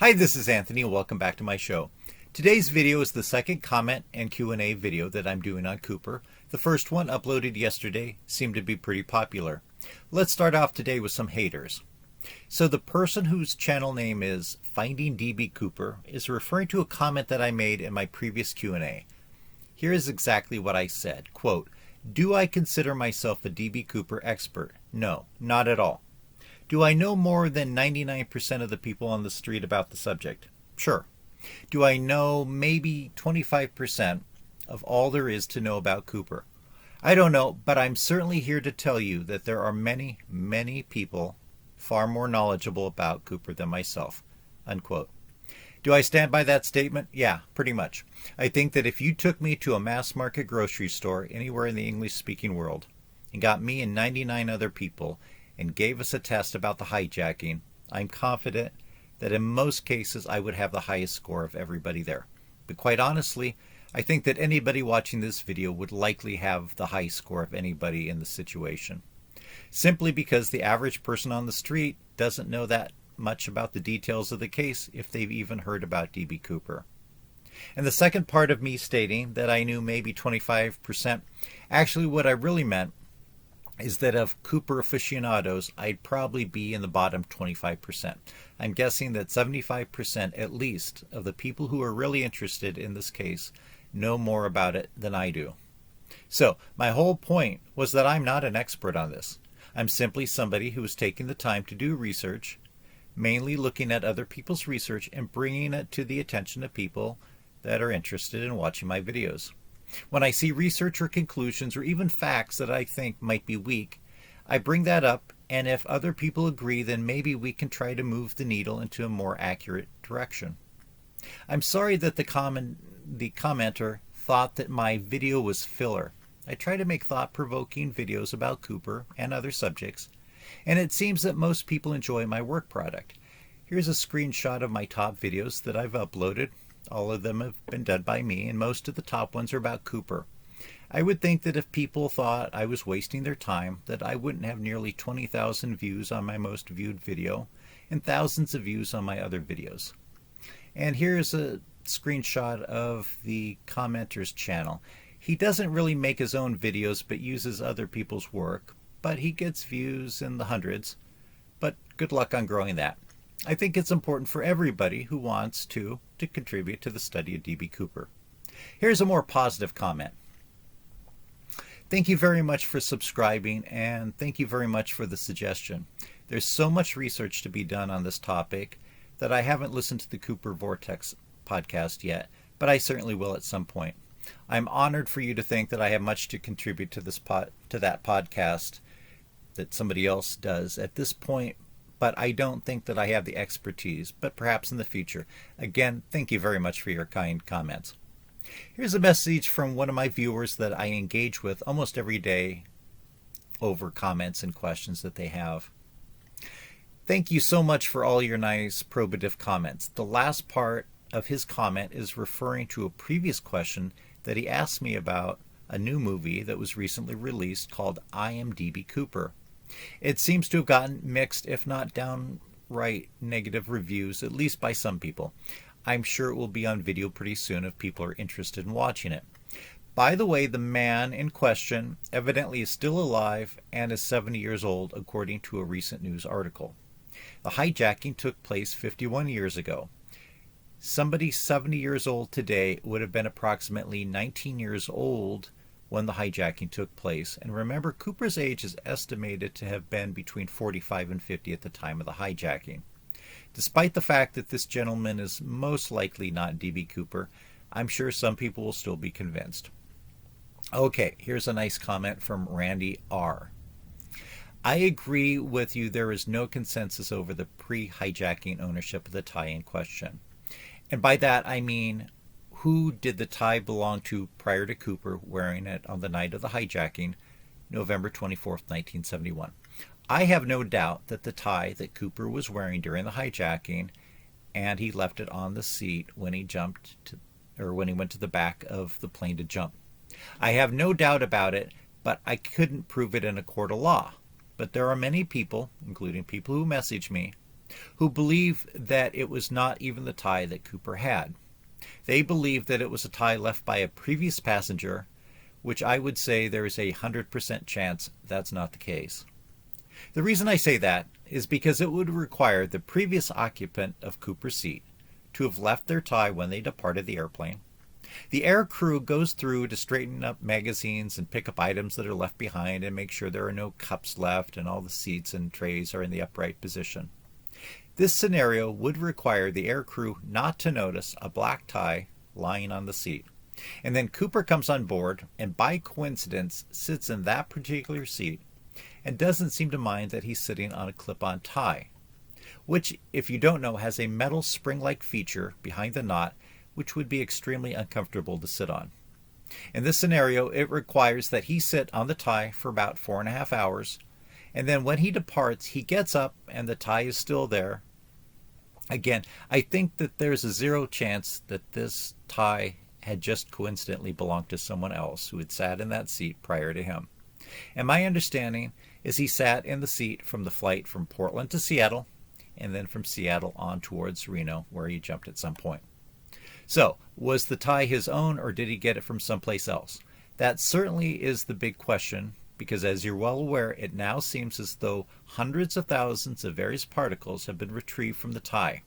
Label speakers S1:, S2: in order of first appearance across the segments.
S1: Hi, this is Anthony and welcome back to my show. Today's video is the second comment and Q&A video that I'm doing on Cooper. The first one, uploaded yesterday, seemed to be pretty popular. Let's start off today with some haters. So the person whose channel name is Finding DB Cooper is referring to a comment that I made in my previous Q&A. Here is exactly what I said. Quote, "Do I consider myself a DB Cooper expert? No, not at all. Do I know more than 99% of the people on the street about the subject? Sure. Do I know maybe 25% of all there is to know about Cooper? I don't know, but I'm certainly here to tell you that there are many, many people far more knowledgeable about Cooper than myself." Unquote. Do I stand by that statement? Yeah, pretty much. I think that if you took me to a mass market grocery store anywhere in the English-speaking world and got me and 99 other people and gave us a test about the hijacking, I'm confident that in most cases I would have the highest score of everybody there. But quite honestly, I think that anybody watching this video would likely have the highest score of anybody in the situation. Simply because the average person on the street doesn't know that much about the details of the case if they've even heard about DB Cooper. And the second part of me stating that I knew maybe 25%, actually what I really meant is that of Cooper aficionados, I'd probably be in the bottom 25%. I'm guessing that 75% at least of the people who are really interested in this case know more about it than I do. So my whole point was that I'm not an expert on this. I'm simply somebody who is taking the time to do research, mainly looking at other people's research and bringing it to the attention of people that are interested in watching my videos. When I see research or conclusions or even facts that I think might be weak, I bring that up, and if other people agree, then maybe we can try to move the needle into a more accurate direction. I'm sorry that the commenter thought that my video was filler. I try to make thought-provoking videos about Cooper and other subjects, and it seems that most people enjoy my work product. Here's a screenshot of my top videos that I've uploaded. All of them have been done by me, and most of the top ones are about Cooper. I would think that if people thought I was wasting their time, that I wouldn't have nearly 20,000 views on my most viewed video and thousands of views on my other videos. And here's a screenshot of the commenter's channel. He doesn't really make his own videos but uses other people's work, but he gets views in the hundreds. But good luck on growing that. I think it's important for everybody who wants to contribute to the study of DB Cooper. Here's a more positive comment. Thank you very much for subscribing, and thank you very much for the suggestion. There's so much research to be done on this topic that I haven't listened to the Cooper Vortex podcast yet, but I certainly will at some point. I'm honored for you to think that I have much to contribute to that podcast that somebody else does at this point, but I don't think that I have the expertise, but perhaps in the future. Again, thank you very much for your kind comments. Here's a message from one of my viewers that I engage with almost every day over comments and questions that they have. Thank you so much for all your nice probative comments. The last part of his comment is referring to a previous question that he asked me about a new movie that was recently released called I Am DB Cooper. It seems to have gotten mixed, if not downright negative reviews, at least by some people. I'm sure it will be on video pretty soon if people are interested in watching it. By the way, the man in question evidently is still alive and is 70 years old, according to a recent news article. The hijacking took place 51 years ago. Somebody 70 years old today would have been approximately 19 years old when the hijacking took place. And remember, Cooper's age is estimated to have been between 45 and 50 at the time of the hijacking. Despite the fact that this gentleman is most likely not DB Cooper, I'm sure some people will still be convinced. Okay, here's a nice comment from Randy R. I agree with you, there is no consensus over the pre-hijacking ownership of the tie in question. And by that I mean, who did the tie belong to prior to Cooper wearing it on the night of the hijacking, November 24th, 1971? I have no doubt that the tie that Cooper was wearing during the hijacking, and he left it on the seat when he when he went to the back of the plane to jump. I have no doubt about it, but I couldn't prove it in a court of law. But there are many people, including people who message me, who believe that it was not even the tie that Cooper had. They believe that it was a tie left by a previous passenger, which I would say there is a 100% chance that's not the case. The reason I say that is because it would require the previous occupant of Cooper's seat to have left their tie when they departed the airplane. The air crew goes through to straighten up magazines and pick up items that are left behind and make sure there are no cups left and all the seats and trays are in the upright position. This scenario would require the air crew not to notice a black tie lying on the seat. And then Cooper comes on board and by coincidence sits in that particular seat and doesn't seem to mind that he's sitting on a clip-on tie, which, if you don't know, has a metal spring-like feature behind the knot which would be extremely uncomfortable to sit on. In this scenario, it requires that he sit on the tie for about 4.5 hours, and then when he departs, he gets up and the tie is still there. Again, I think that there's a 0 chance that this tie had just coincidentally belonged to someone else who had sat in that seat prior to him. And my understanding is he sat in the seat from the flight from Portland to Seattle, and then from Seattle on towards Reno, where he jumped at some point. So, was the tie his own, or did he get it from someplace else? That certainly is the big question, because as you're well aware, it now seems as though hundreds of thousands of various particles have been retrieved from the tie.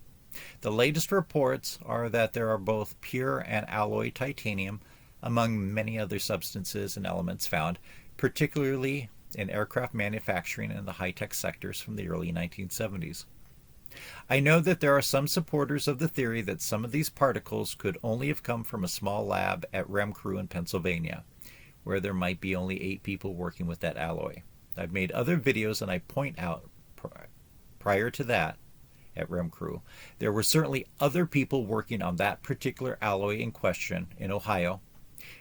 S1: The latest reports are that there are both pure and alloy titanium, among many other substances and elements found, particularly in aircraft manufacturing and the high-tech sectors from the early 1970s. I know that there are some supporters of the theory that some of these particles could only have come from a small lab at RemCrew in Pennsylvania, where there might be only 8 people working with that alloy. I've made other videos and I point out prior to that at RemCrew, there were certainly other people working on that particular alloy in question in Ohio,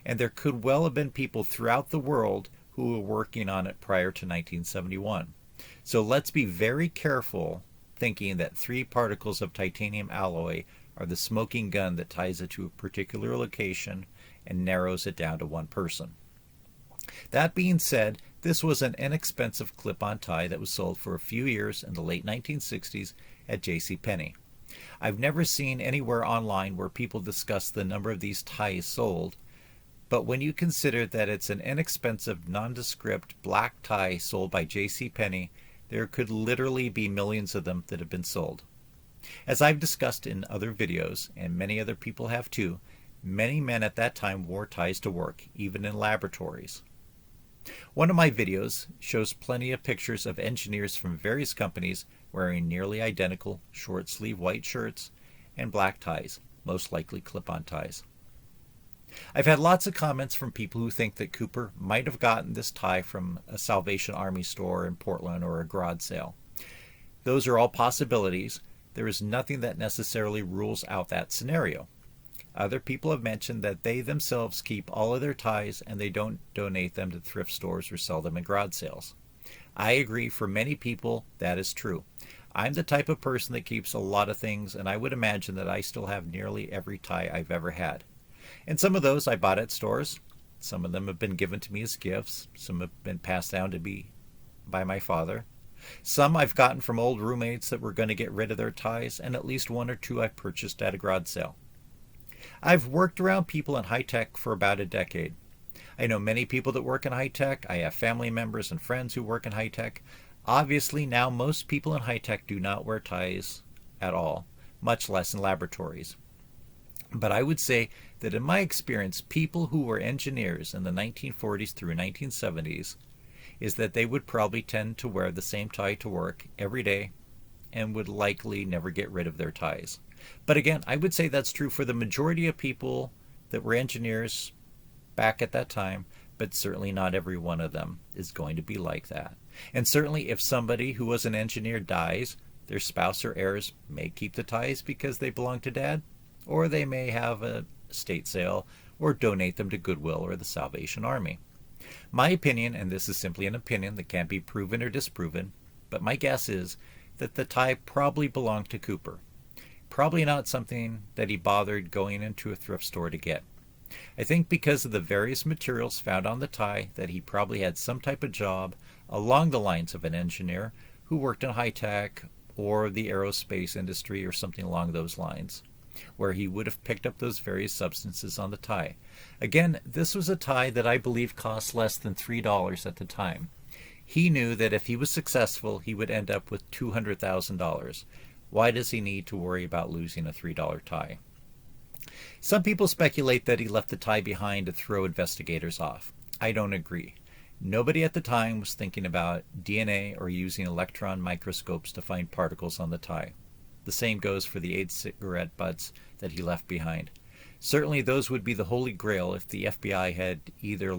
S1: and there could well have been people throughout the world who were working on it prior to 1971. So let's be very careful thinking that 3 particles of titanium alloy are the smoking gun that ties it to a particular location and narrows it down to one person. That being said, this was an inexpensive clip-on tie that was sold for a few years in the late 1960s at JCPenney. I've never seen anywhere online where people discuss the number of these ties sold, but when you consider that it's an inexpensive, nondescript black tie sold by JCPenney, there could literally be millions of them that have been sold. As I've discussed in other videos, and many other people have too, many men at that time wore ties to work, even in laboratories. One of my videos shows plenty of pictures of engineers from various companies wearing nearly identical short-sleeve white shirts and black ties, most likely clip-on ties. I've had lots of comments from people who think that Cooper might have gotten this tie from a Salvation Army store in Portland or a garage sale. Those are all possibilities. There is nothing that necessarily rules out that scenario. Other people have mentioned that they themselves keep all of their ties and they don't donate them to thrift stores or sell them in garage sales. I agree, for many people that is true. I'm the type of person that keeps a lot of things, and I would imagine that I still have nearly every tie I've ever had. And some of those I bought at stores. Some of them have been given to me as gifts. Some have been passed down to me by my father. Some I've gotten from old roommates that were going to get rid of their ties, and at least 1 or 2 I purchased at a garage sale. I've worked around people in high-tech for about a decade. I know many people that work in high-tech. I have family members and friends who work in high-tech. Obviously, now most people in high-tech do not wear ties at all, much less in laboratories. But I would say that in my experience, people who were engineers in the 1940s through 1970s, is that they would probably tend to wear the same tie to work every day and would likely never get rid of their ties. But again, I would say that's true for the majority of people that were engineers back at that time, but certainly not every one of them is going to be like that. And certainly if somebody who was an engineer dies, their spouse or heirs may keep the ties because they belong to dad, or they may have a estate sale or donate them to Goodwill or the Salvation Army. My opinion, and this is simply an opinion that can't be proven or disproven, but my guess is that the tie probably belonged to Cooper. Probably not something that he bothered going into a thrift store to get. I think because of the various materials found on the tie that he probably had some type of job along the lines of an engineer who worked in high tech or the aerospace industry or something along those lines, where he would have picked up those various substances on the tie. Again, this was a tie that I believe cost less than $3 at the time. He knew that if he was successful, he would end up with $200,000. Why does he need to worry about losing a $3 tie? Some people speculate that he left the tie behind to throw investigators off. I don't agree. Nobody at the time was thinking about DNA or using electron microscopes to find particles on the tie. The same goes for the 8 cigarette butts that he left behind. Certainly those would be the holy grail if the FBI had either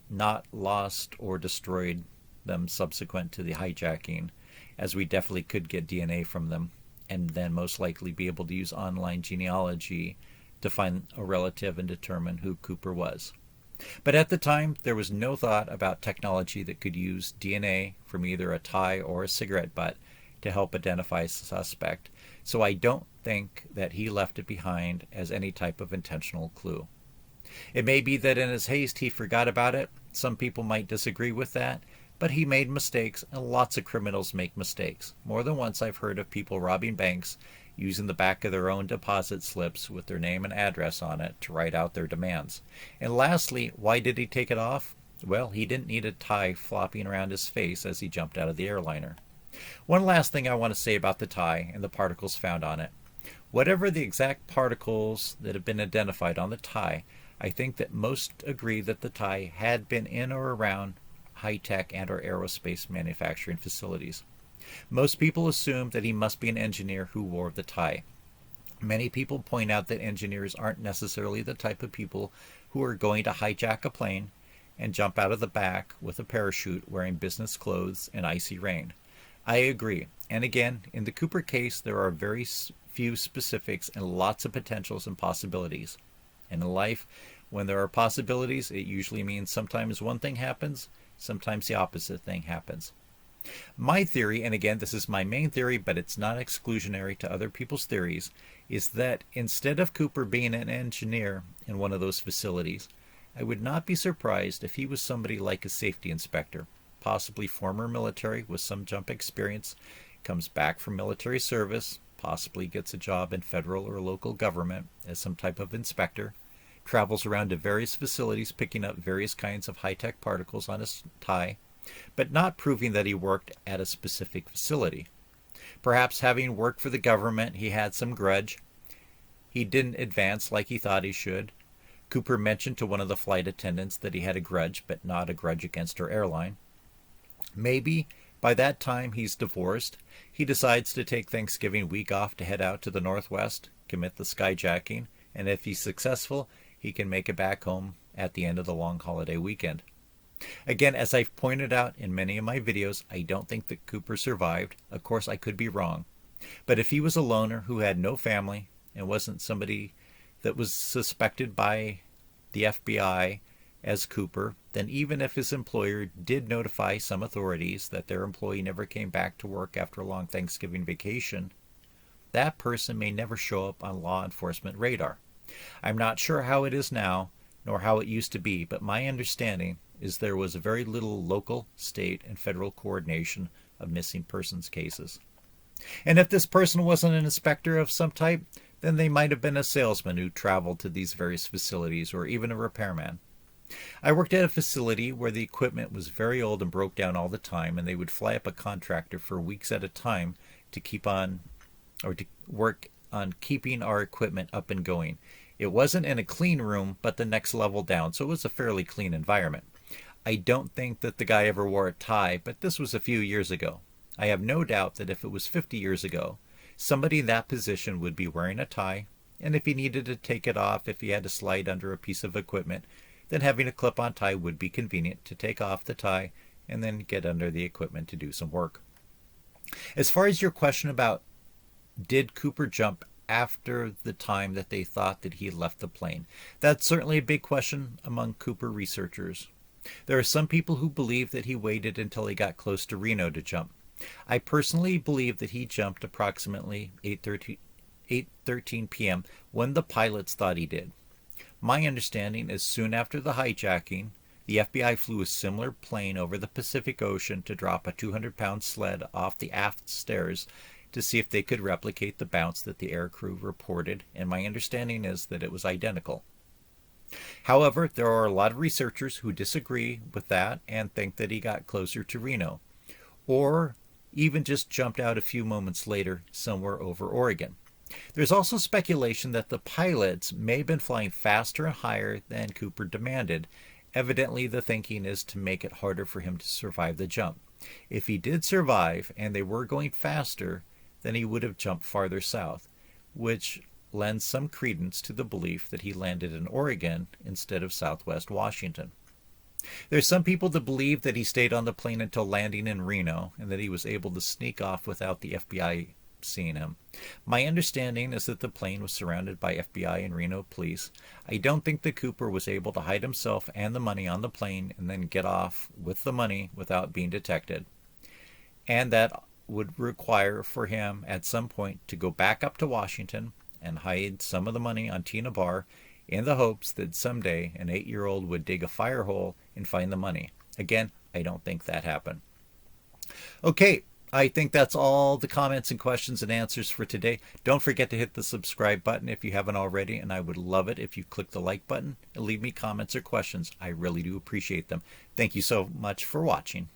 S1: not lost or destroyed them subsequent to the hijacking, as we definitely could get DNA from them, and then most likely be able to use online genealogy to find a relative and determine who Cooper was. But at the time, there was no thought about technology that could use DNA from either a tie or a cigarette butt to help identify a suspect, so I don't think that he left it behind as any type of intentional clue. It may be that in his haste he forgot about it. Some people might disagree with that, but he made mistakes, and lots of criminals make mistakes. More than once I've heard of people robbing banks using the back of their own deposit slips with their name and address on it to write out their demands. And lastly, why did he take it off? Well, he didn't need a tie flopping around his face as he jumped out of the airliner. One last thing I want to say about the tie and the particles found on it. Whatever the exact particles that have been identified on the tie, I think that most agree that the tie had been in or around high-tech and or aerospace manufacturing facilities. Most people assume that he must be an engineer who wore the tie. Many people point out that engineers aren't necessarily the type of people who are going to hijack a plane and jump out of the back with a parachute wearing business clothes in icy rain. I agree. And again, in the Cooper case, there are very few specifics and lots of potentials and possibilities. And in life, when there are possibilities, it usually means sometimes one thing happens, sometimes the opposite thing happens. My theory, and again, this is my main theory, but it's not exclusionary to other people's theories, is that instead of Cooper being an engineer in one of those facilities, I would not be surprised if he was somebody like a safety inspector, possibly former military with some jump experience, comes back from military service, possibly gets a job in federal or local government as some type of inspector, travels around to various facilities picking up various kinds of high-tech particles on his tie, but not proving that he worked at a specific facility. Perhaps having worked for the government, he had some grudge. He didn't advance like he thought he should. Cooper mentioned to one of the flight attendants that he had a grudge, but not a grudge against her airline. Maybe by that time he's divorced. He decides to take Thanksgiving week off to head out to the Northwest, commit the skyjacking, and if he's successful, he can make it back home at the end of the long holiday weekend. Again, as I've pointed out in many of my videos, I don't think that Cooper survived. Of course, I could be wrong. But if he was a loner who had no family and wasn't somebody that was suspected by the FBI as Cooper, then even if his employer did notify some authorities that their employee never came back to work after a long Thanksgiving vacation, that person may never show up on law enforcement radar. I'm not sure how it is now, nor how it used to be, but my understanding is there was very little local, state, and federal coordination of missing persons cases. And if this person wasn't an inspector of some type, then they might have been a salesman who traveled to these various facilities, or even a repairman. I worked at a facility where the equipment was very old and broke down all the time, and they would fly up a contractor for weeks at a time to keep on, or to work on keeping our equipment up and going. It wasn't in a clean room, but the next level down, so it was a fairly clean environment. I don't think that the guy ever wore a tie, but this was a few years ago. I have no doubt that if it was 50 years ago, somebody in that position would be wearing a tie, and if he needed to take it off, if he had to slide under a piece of equipment, then having a clip-on tie would be convenient to take off the tie and then get under the equipment to do some work. As far as your question about did Cooper jump after the time that they thought that he had left the plane, that's certainly a big question among Cooper researchers. There are some people who believe that he waited until he got close to Reno to jump. I personally believe that he jumped approximately 8:13 p.m. when the pilots thought he did. My understanding is soon after the hijacking, the FBI flew a similar plane over the Pacific Ocean to drop a 200-pound sled off the aft stairs to see if they could replicate the bounce that the aircrew reported, and my understanding is that it was identical. However, there are a lot of researchers who disagree with that and think that he got closer to Reno, or even just jumped out a few moments later somewhere over Oregon. There's also speculation that the pilots may have been flying faster and higher than Cooper demanded. Evidently, the thinking is to make it harder for him to survive the jump. If he did survive and they were going faster, then he would have jumped farther south, which lends some credence to the belief that he landed in Oregon instead of Southwest Washington. There's some people that believe that he stayed on the plane until landing in Reno and that he was able to sneak off without the FBI seeing him. My understanding is that the plane was surrounded by FBI and Reno police. I don't think that Cooper was able to hide himself and the money on the plane and then get off with the money without being detected. And that would require for him at some point to go back up to Washington and hide some of the money on Tena Bar in the hopes that someday an 8-year-old would dig a fire hole and find the money. Again, I don't think that happened. Okay, I think that's all the comments and questions and answers for today. Don't forget to hit the subscribe button if you haven't already, and I would love it if you click the like button and leave me comments or questions. I really do appreciate them. Thank you so much for watching.